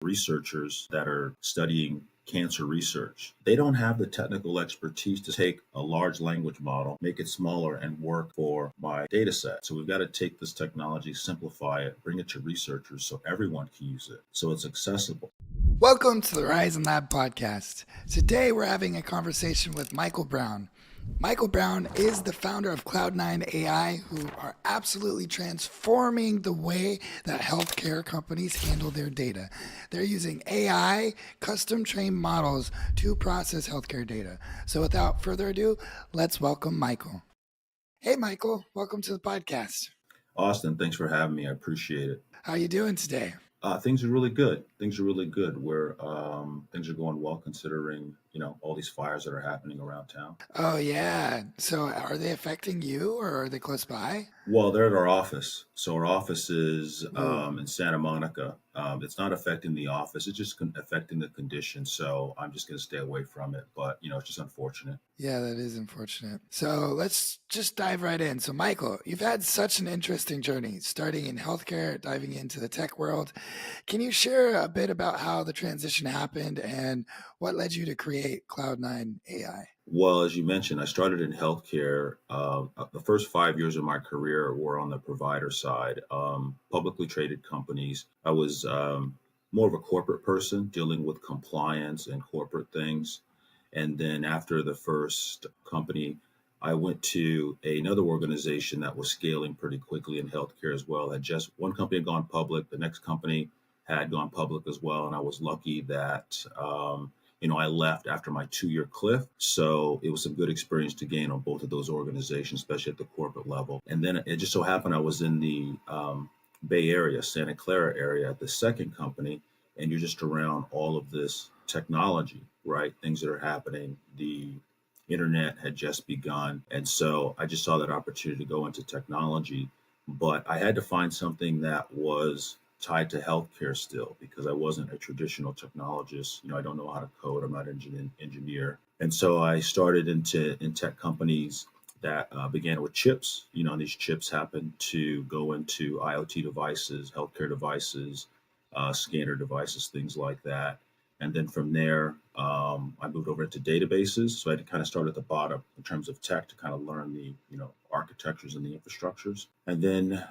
researchers that are studying cancer research. They don't have the technical expertise to take a large language model, make it smaller, and work for my data set. So we've got to take this technology, simplify it, bring it to researchers so everyone can use it, so it's accessible. Welcome to the Horizon Lab podcast. Today we're having a conversation with Michael Brown. Michael Brown is the founder of CloudNine AI, who are absolutely transforming the way that healthcare companies handle their data. They're using AI custom trained models to process healthcare data. So without further ado, let's welcome Michael. Hey, Michael, welcome to the podcast. Austin, thanks for having me. I appreciate it. How are you doing today? Things are really good. Things are really good. Things are going well considering, all these fires that are happening around town. Oh, yeah. So are they affecting you or are they close by? Well, they're at our office. So our office is Ooh. in Santa Monica. It's not affecting the office. It's just affecting the condition. So I'm just going to stay away from it. But, it's just unfortunate. Yeah, that is unfortunate. So let's just dive right in. So, Michael, you've had such an interesting journey, starting in healthcare, diving into the tech world. Can you share a bit about how the transition happened and what led you to create Cloud9 AI? Well, as you mentioned, I started in healthcare. The first 5 years of my career were on the provider side, publicly traded companies. I was more of a corporate person dealing with compliance and corporate things. And then after the first company, I went to another organization that was scaling pretty quickly in healthcare as well. Had just one company had gone public, the next company had gone public as well. And I was lucky that I left after my 2-year cliff. So it was a good experience to gain on both of those organizations, especially at the corporate level. And then it just so happened I was in the Bay Area, Santa Clara area at the second company, and you're just around all of this technology, right? Things that are happening. The internet had just begun. And so I just saw that opportunity to go into technology. But I had to find something that was tied to healthcare still because I wasn't a traditional technologist. I don't know how to code. I'm not an engineer. And so I started in tech companies that began with chips. And these chips happen to go into IoT devices, healthcare devices, scanner devices, things like that. And then from there, I moved over into databases. So I had to kind of start at the bottom in terms of tech to kind of learn the, architectures and the infrastructures. And then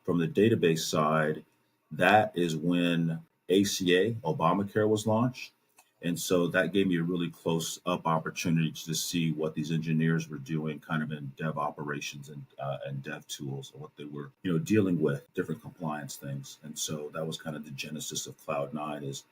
from the database side, that is when ACA, Obamacare, was launched. And so that gave me a really close up opportunity to see what these engineers were doing kind of in dev operations and dev tools and what they were, dealing with, different compliance things. And so that was kind of the genesis of Cloud9 is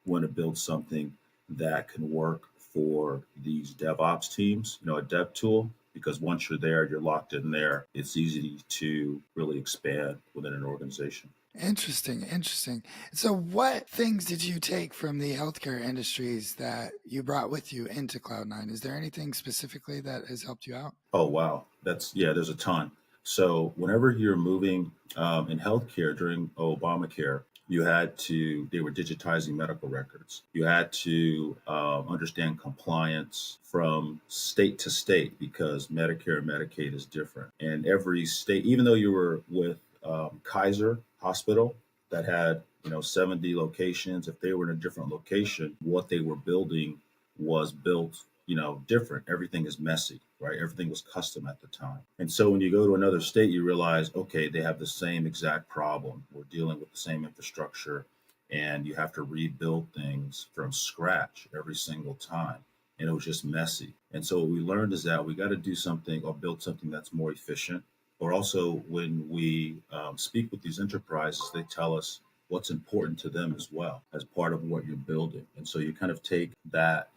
we want to build something that can work for these DevOps teams, a dev tool, because once you're there, you're locked in there. It's easy to really expand within an organization. Interesting. So what things did you take from the healthcare industries that you brought with you into Cloud9? Is there anything specifically that has helped you out? Oh, wow. There's a ton. So whenever you're moving in healthcare during Obamacare, they were digitizing medical records. You had to understand compliance from state to state because Medicare and Medicaid is different. And every state, even though you were with Kaiser Hospital that had, 70 locations, if they were in a different location, what they were building was built, different. Everything is messy, right? Everything was custom at the time. And so when you go to another state, you realize, okay, they have the same exact problem. We're dealing with the same infrastructure and you have to rebuild things from scratch every single time. And it was just messy. And so what we learned is that we got to do something or build something that's more efficient. Or also when we speak with these enterprises, they tell us what's important to them as well as part of what you're building. And so you kind of take that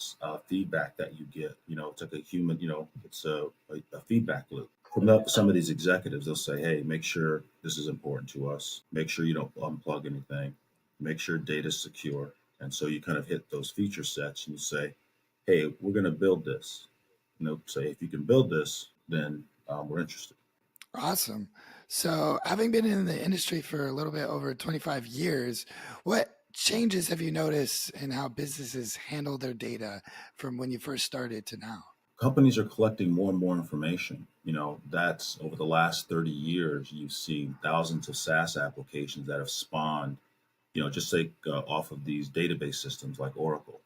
feedback that you get, it's like a human, it's a feedback loop. From some of these executives, they'll say, hey, make sure this is important to us. Make sure you don't unplug anything. Make sure data's secure. And so you kind of hit those feature sets and you say, hey, we're going to build this. Say, if you can build this, then we're interested. Awesome. So having been in the industry for a little bit over 25 years, what changes have you noticed in how businesses handle their data from when you first started to now? Companies are collecting more and more information. That's over the last 30 years, you've seen thousands of SaaS applications that have spawned, Just take off of these database systems like Oracle,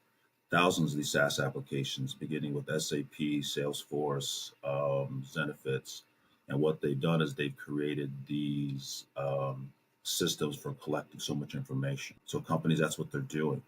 thousands of these SaaS applications, beginning with SAP, Salesforce, Zenefits. And what they've done is they've created these systems for collecting so much information. So companies, that's what they're doing.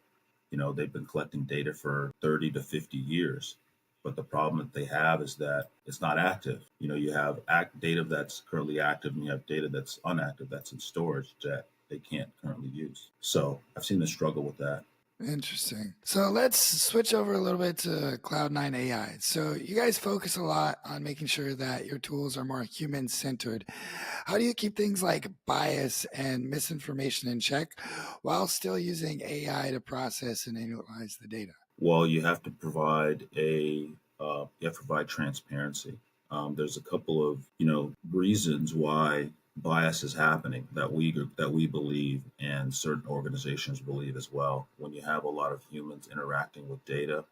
They've been collecting data for 30 to 50 years. But the problem that they have is that it's not active. You have data that's currently active and you have data that's inactive that's in storage that they can't currently use. So I've seen them struggle with that. Interesting. So let's switch over a little bit to CloudNine AI. So you guys focus a lot on making sure that your tools are more human centered. How do you keep things like bias and misinformation in check while still using AI to process and analyze the data? Well, you have to provide transparency. There's a couple of reasons why bias is happening that we believe and certain organizations believe as well. When you have a lot of humans interacting with data,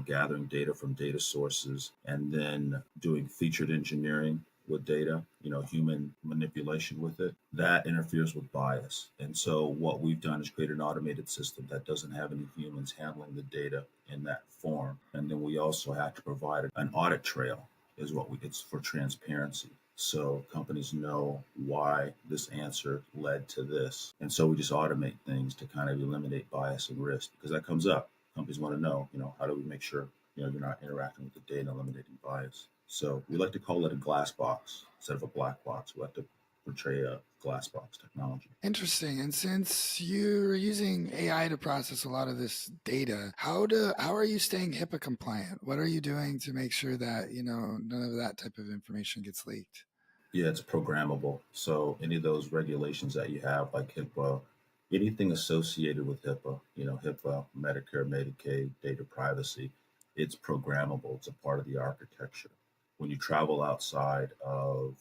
gathering data from data sources, and then doing featured engineering with data, human manipulation with it, that interferes with bias. And so what we've done is create an automated system that doesn't have any humans handling the data in that form. And then we also have to provide an audit trail it's for transparency. So companies know why this answer led to this. And so we just automate things to kind of eliminate bias and risk because that comes up. Companies want to know, how do we make sure, you're not interacting with the data and eliminating bias. So we like to call it a glass box instead of a black box. We like to portray a glass box technology. Interesting. And since you're using AI to process a lot of this data, how are you staying HIPAA compliant? What are you doing to make sure that, none of that type of information gets leaked? Yeah, it's programmable. So any of those regulations that you have, like HIPAA, anything associated with HIPAA, HIPAA, Medicare, Medicaid, data privacy, it's programmable. It's a part of the architecture. When you travel outside of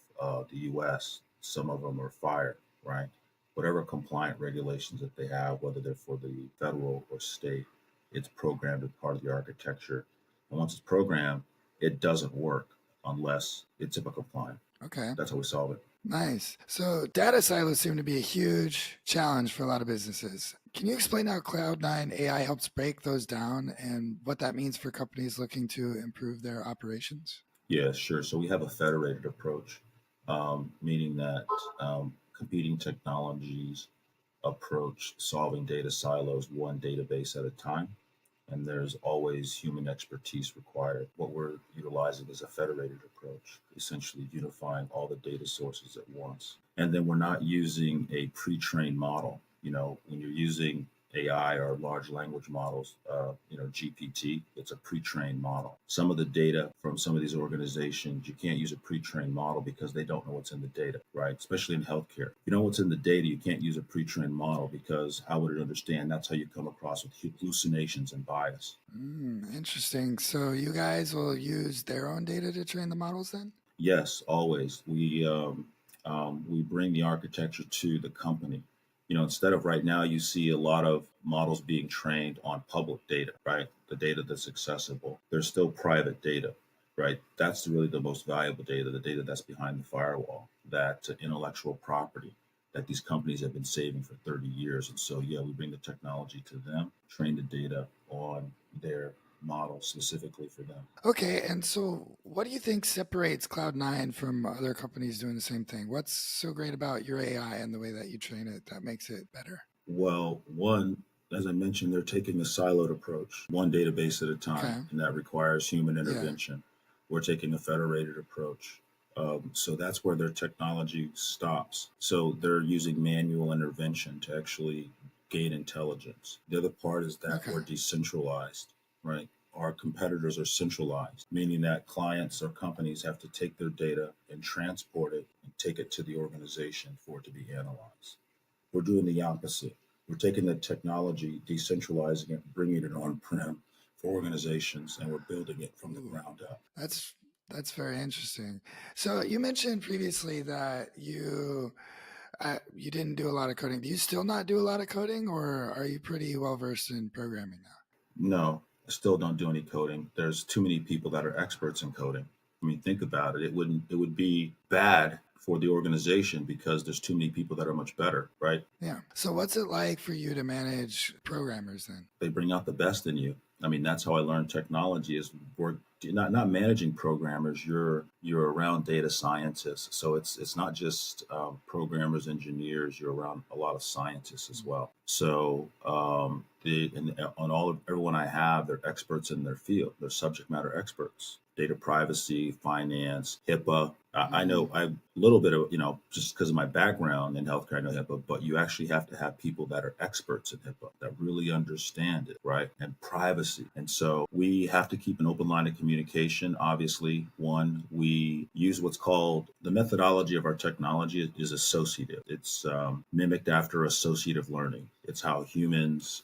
the U.S., some of them are fired, right? Whatever compliant regulations that they have, whether they're for the federal or state, it's programmed as part of the architecture. And once it's programmed, it doesn't work unless it's HIPAA compliant. Okay. That's how we solve it. Nice. So data silos seem to be a huge challenge for a lot of businesses. Can you explain how Cloud9 AI helps break those down and what that means for companies looking to improve their operations? Yeah, sure. So we have a federated approach, meaning that competing technologies approach solving data silos one database at a time. And there's always human expertise required. What we're utilizing is a federated approach, essentially unifying all the data sources at once. And then we're not using a pre-trained model. When you're using AI or large language models, GPT, it's a pre-trained model. Some of the data from some of these organizations, you can't use a pre-trained model because they don't know what's in the data, right? Especially in healthcare. If you know what's in the data, you can't use a pre-trained model because how would it understand? That's how you come across with hallucinations and bias. Interesting. So you guys will use their own data to train the models then? Yes, always. We bring the architecture to the company. Instead of right now, you see a lot of models being trained on public data, right? The data that's accessible. There's still private data, right? That's really the most valuable data, the data that's behind the firewall, that intellectual property that these companies have been saving for 30 years. And so, yeah, we bring the technology to them, train the data on their model specifically for them. Okay, and so what do you think separates Cloud9 from other companies doing the same thing? What's so great about your AI and the way that you train it that makes it better? Well, one, as I mentioned, they're taking a siloed approach, one database at a time, Okay. and that requires human Yeah. intervention. We're taking a federated approach. So that's where their technology stops. So they're using manual intervention to actually gain intelligence. The other part is that Okay. we're decentralized, right? Our competitors are centralized, meaning that clients or companies have to take their data and transport it and take it to the organization for it to be analyzed. We're doing the opposite. We're taking the technology, decentralizing it, bringing it on-prem for organizations, and we're building it from the Ooh, ground up. that's that's very interesting. So you mentioned previously that you didn't do a lot of coding. Do you still not do a lot of coding, or are you pretty well versed in programming now? No, I still don't do any coding. There's too many people that are experts in coding. I mean, think about it. It would be bad for the organization because there's too many people that are much better, right? Yeah. So what's it like for you to manage programmers then? They bring out the best in you. I mean, that's how I learned technology is work not managing programmers. You're around data scientists, so it's not just programmers, engineers. You're around a lot of scientists as well. So on all of everyone I have, they're experts in their field. They're subject matter experts. Data privacy, finance, HIPAA. I know I a little bit of, just because of my background in healthcare, I know HIPAA, but you actually have to have people that are experts in HIPAA that really understand it, right? And privacy. And so we have to keep an open line of communication. Obviously, one, we use what's called the methodology of our technology is associative. It's mimicked after associative learning. It's how humans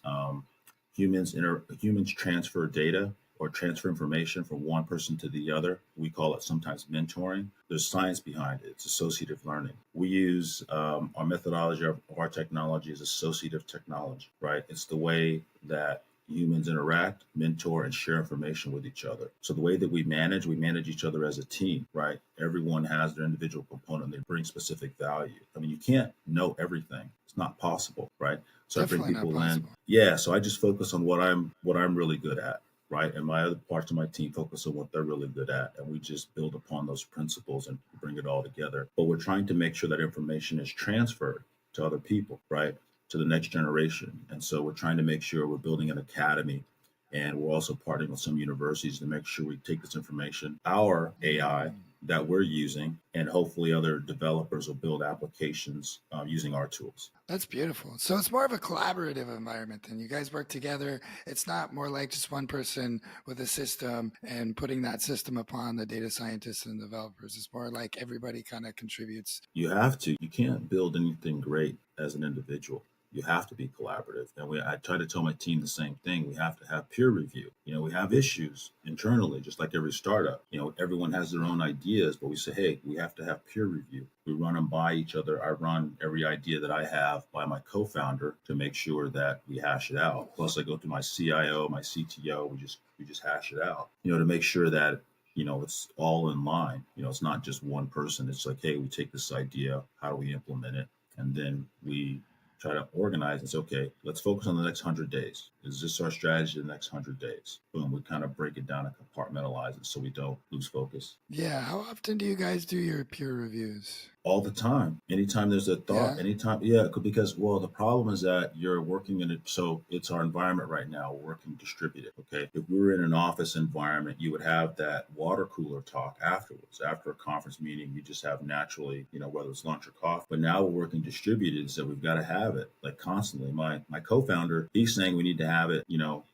transfer data or transfer information from one person to the other. We call it sometimes mentoring. There's science behind it. It's associative learning. We use our methodology of our technology is associative technology, right? It's the way that humans interact, mentor, and share information with each other. So the way that we manage each other as a team, right? Everyone has their individual component. They bring specific value. I mean, you can't know everything. It's not possible, right? So I bring Definitely not people in. possible. Yeah. So I just focus on what I'm really good at, right? And my other parts of my team focus on what they're really good at. And we just build upon those principles and bring it all together. But we're trying to make sure that information is transferred to other people, right? To the next generation. And so we're trying to make sure we're building an academy. And we're also partnering with some universities to make sure we take this information, our AI that we're using, and hopefully other developers will build applications using our tools. That's beautiful. So it's more of a collaborative environment then. You guys work together. It's not more like just one person with a system and putting that system upon the data scientists and developers. It's more like everybody kind of contributes. You have to. You can't build anything great as an individual. You have to be collaborative. And I try to tell my team the same thing. We have to have peer review. We have issues internally, just like every startup. Everyone has their own ideas, but we say, hey, we have to have peer review. We run them by each other. I run every idea that I have by my co-founder to make sure that we hash it out. Plus, I go to my CIO, my CTO. We just hash it out. To make sure that it's all in line. It's not just one person. It's like, hey, we take this idea, how do we implement it? And then we try to organize and say, okay, let's focus on the next 100 days. Is this our strategy the next 100 days? Boom, we kind of break it down and compartmentalize it so we don't lose focus. Yeah. How often do you guys do your peer reviews? All the time. Anytime there's a thought, Yeah. anytime, yeah, because, well, the problem is that you're working in it. So it's our environment right now, we're working distributed. Okay. If we were in an office environment, you would have that water cooler talk afterwards. After a conference meeting, you just have naturally, whether it's lunch or coffee. But now we're working distributed, so we've got to have it like constantly. My co-founder, he's saying we need to have it,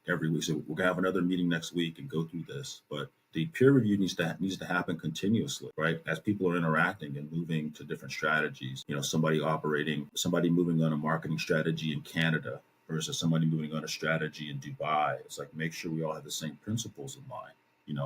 every week. So we're gonna have another meeting next week and go through this. But the peer review needs to happen continuously, right? As people are interacting and moving to different strategies. Somebody moving on a marketing strategy in Canada versus somebody moving on a strategy in Dubai. It's like make sure we all have the same principles in mind.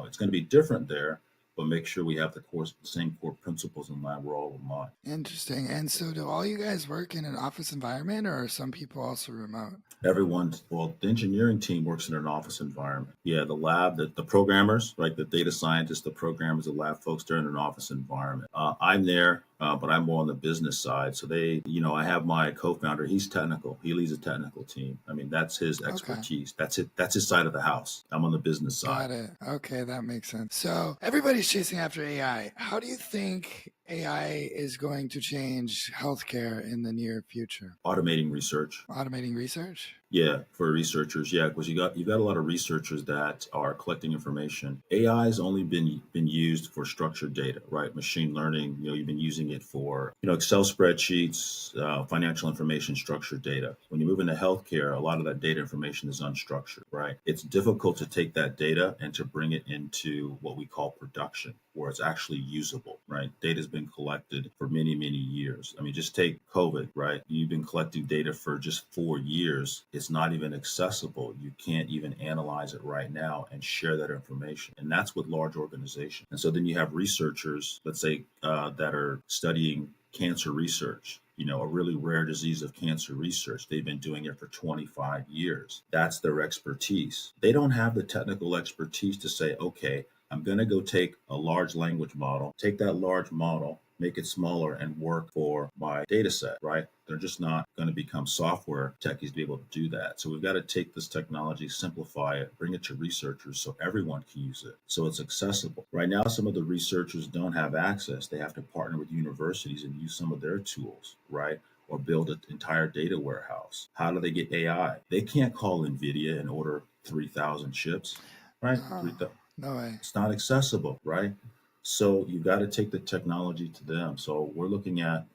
It's going to be different there, but make sure we have the same core principles in mind. We're all in line. Interesting. And so do all you guys work in an office environment or are some people also remote? Well, the engineering team works in an office environment. Yeah, the lab, the programmers, right? The data scientists, the programmers, the lab folks, they're in an office environment. I'm there, but I'm more on the business side. So I have my co-founder. He's technical. He leads a technical team. I mean, that's his Okay. expertise. That's it. That's his side of the house. I'm on the business side. Got it. Okay, that makes sense. So everybody's chasing after AI. How do you think AI is going to change healthcare in the near future? Automating research. Automating research? Yeah, for researchers, yeah, because you got a lot of researchers that are collecting information. AI has only been used for structured data, right? Machine learning, you've been using it for Excel spreadsheets, financial information, structured data. When you move into healthcare, a lot of that data information is unstructured, right? It's difficult to take that data and to bring it into what we call production, where it's actually usable, right? Data's been collected for many, many years. I mean, just take COVID, right? You've been collecting data for just 4 years. It's not even accessible. You can't even analyze it right now and share that information. And that's with large organizations. And so then you have researchers, let's say, that are studying cancer research, a really rare disease of cancer research. They've been doing it for 25 years. That's their expertise. They don't have the technical expertise to say, okay, I'm going to go take a large language model, take that large model, make it smaller, and work for my data set, right? They're just not going to become software techies to be able to do that. So we've got to take this technology, simplify it, bring it to researchers so everyone can use it, so it's accessible. Right now, some of the researchers don't have access. They have to partner with universities and use some of their tools, right? Or build an entire data warehouse. How do they get AI? They can't call NVIDIA and order 3,000 chips, right? Oh, no way. It's not accessible, right? So you've got to take the technology to them. So we're looking at,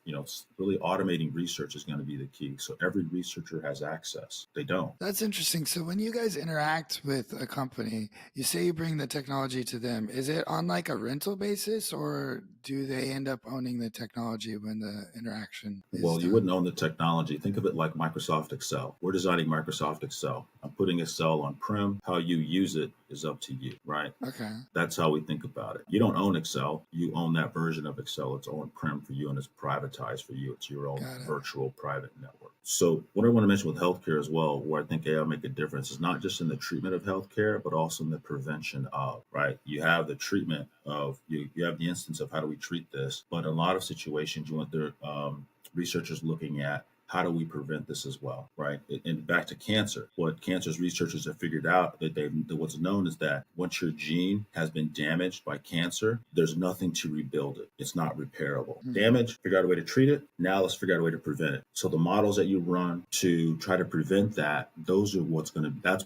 really automating research is going to be the key. So every researcher has access. They don't. That's interesting. So when you guys interact with a company, you say you bring the technology to them. Is it on like a rental basis, or do they end up owning the technology when the interaction is Well, you done? wouldn't own the technology. Think of it like Microsoft Excel. We're designing Microsoft Excel. I'm putting Excel on prem. How you use it is up to you, right? Okay, That's how we think about it. You don't own Excel. You own that version of Excel. It's on prem for you and it's privatized for you. It's your own got it. virtual private network. So what I want to mention with healthcare as well, where I think AI will make a difference, is not just in the treatment of healthcare, but also in the prevention of, right? You have the treatment of, you have the instance of how do we treat this, but in a lot of situations, you want the researchers looking at how do we prevent this as well, right? And back to cancer, what cancer's researchers have figured out that what's known is that once your gene has been damaged by cancer, there's nothing to rebuild it. It's not repairable. Hmm. Damage, figure out a way to treat it. Now let's figure out a way to prevent it. So the models that you run to try to prevent that, that's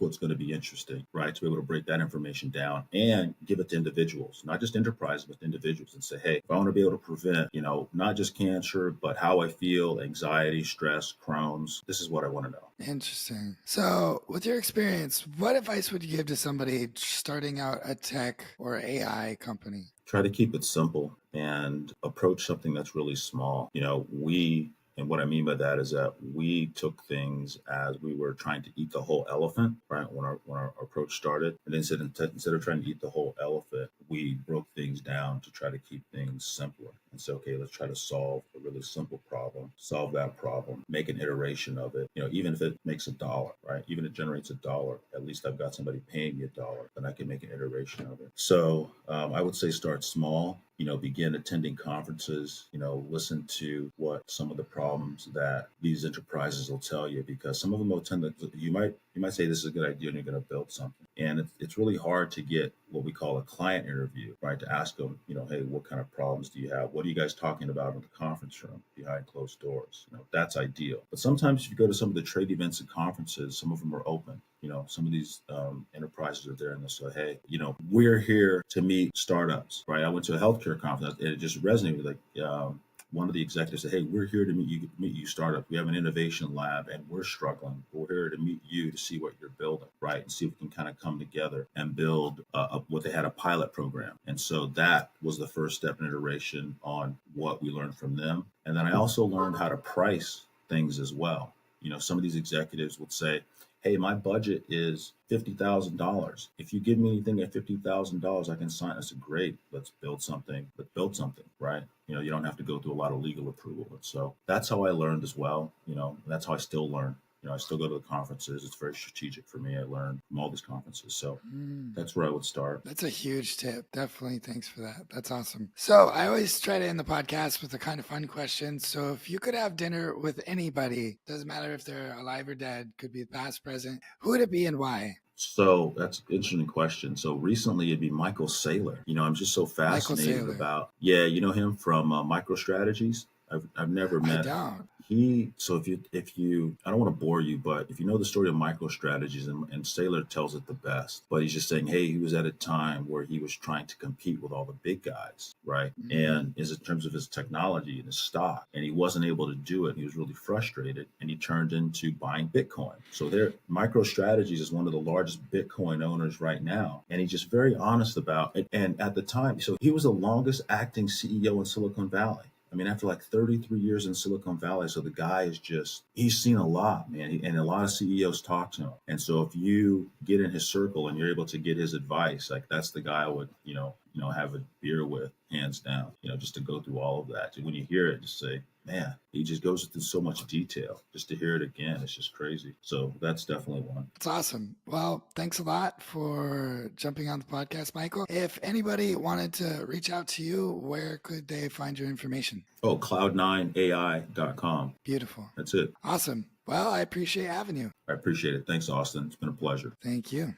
what's going to be interesting, right? To be able to break that information down and give it to individuals, not just enterprises, but individuals, and say, hey, if I want to be able to prevent, not just cancer, but how I feel, anxiety, stress, Crohn's. This is what I want to know. Interesting. So, with your experience, what advice would you give to somebody starting out a tech or AI company? Try to keep it simple and approach something that's really small. And what I mean by that is that we took things as we were trying to eat the whole elephant, right? When our approach started, and instead of trying to eat the whole elephant, we broke things down to try to keep things simpler. And so, okay, let's try to solve a really simple problem, solve that problem, make an iteration of it. Even if it makes $1, right? Even if it generates $1, at least I've got somebody paying me $1, then I can make an iteration of it. So I would say start small. Begin attending conferences, listen to what some of the problems that these enterprises will tell you, because some of them will tend to, you might say this is a good idea and you're going to build something. And it's really hard to get what we call a client interview, right? To ask them, hey, what kind of problems do you have? What are you guys talking about in the conference room behind closed doors? That's ideal. But sometimes if you go to some of the trade events and conferences, some of them are open. Some of these enterprises are there and they'll say, hey, we're here to meet startups, right? I went to a healthcare conference and it just resonated. One of the executives said, hey, we're here to meet you startup. We have an innovation lab and we're struggling. We're here to meet you to see what you're building, right? And see if we can kind of come together and build what they had, a pilot program. And so that was the first step in iteration on what we learned from them. And then I also learned how to price things as well. Some of these executives would say, hey, my budget is $50,000. If you give me anything at $50,000, I can sign. I said, great, let's build something. Let's build something, right? You don't have to go through a lot of legal approval. And so that's how I learned as well. And that's how I still learn. I still go to the conferences. It's very strategic for me. I learn from all these conferences. So that's where I would start. That's a huge tip. Definitely. Thanks for that. That's awesome. So I always try to end the podcast with a kind of fun question. So if you could have dinner with anybody, doesn't matter if they're alive or dead, could be past, present, who would it be and why? So that's an interesting question. So recently it'd be Michael Saylor. I'm just so Michael fascinated Saylor. about, yeah, him from MicroStrategies. I've never I met him. don't. So if you I don't want to bore you, but if you know the story of MicroStrategies, and Saylor tells it the best, but he's just saying, hey, he was at a time where he was trying to compete with all the big guys, right? And is in terms of his technology and his stock, and he wasn't able to do it. He was really frustrated, and he turned into buying Bitcoin. So MicroStrategies is one of the largest Bitcoin owners right now, and he's just very honest about it. And at the time, so he was the longest acting CEO in Silicon Valley. I mean, after like 33 years in Silicon Valley, so the guy is he's seen a lot, man. And a lot of CEOs talk to him. And so if you get in his circle and you're able to get his advice, like that's the guy I would, have a beer with, hands down. Just to go through all of that. When you hear it, just say, man, he just goes through so much detail. Just to hear it again, it's just crazy. So that's definitely one. It's awesome. Well, thanks a lot for jumping on the podcast, Michael. If anybody wanted to reach out to you, where could they find your information? Oh, CloudNineAI.com. Beautiful. That's it. Awesome. Well, I appreciate having you. I appreciate it. Thanks, Austin. It's been a pleasure. Thank you.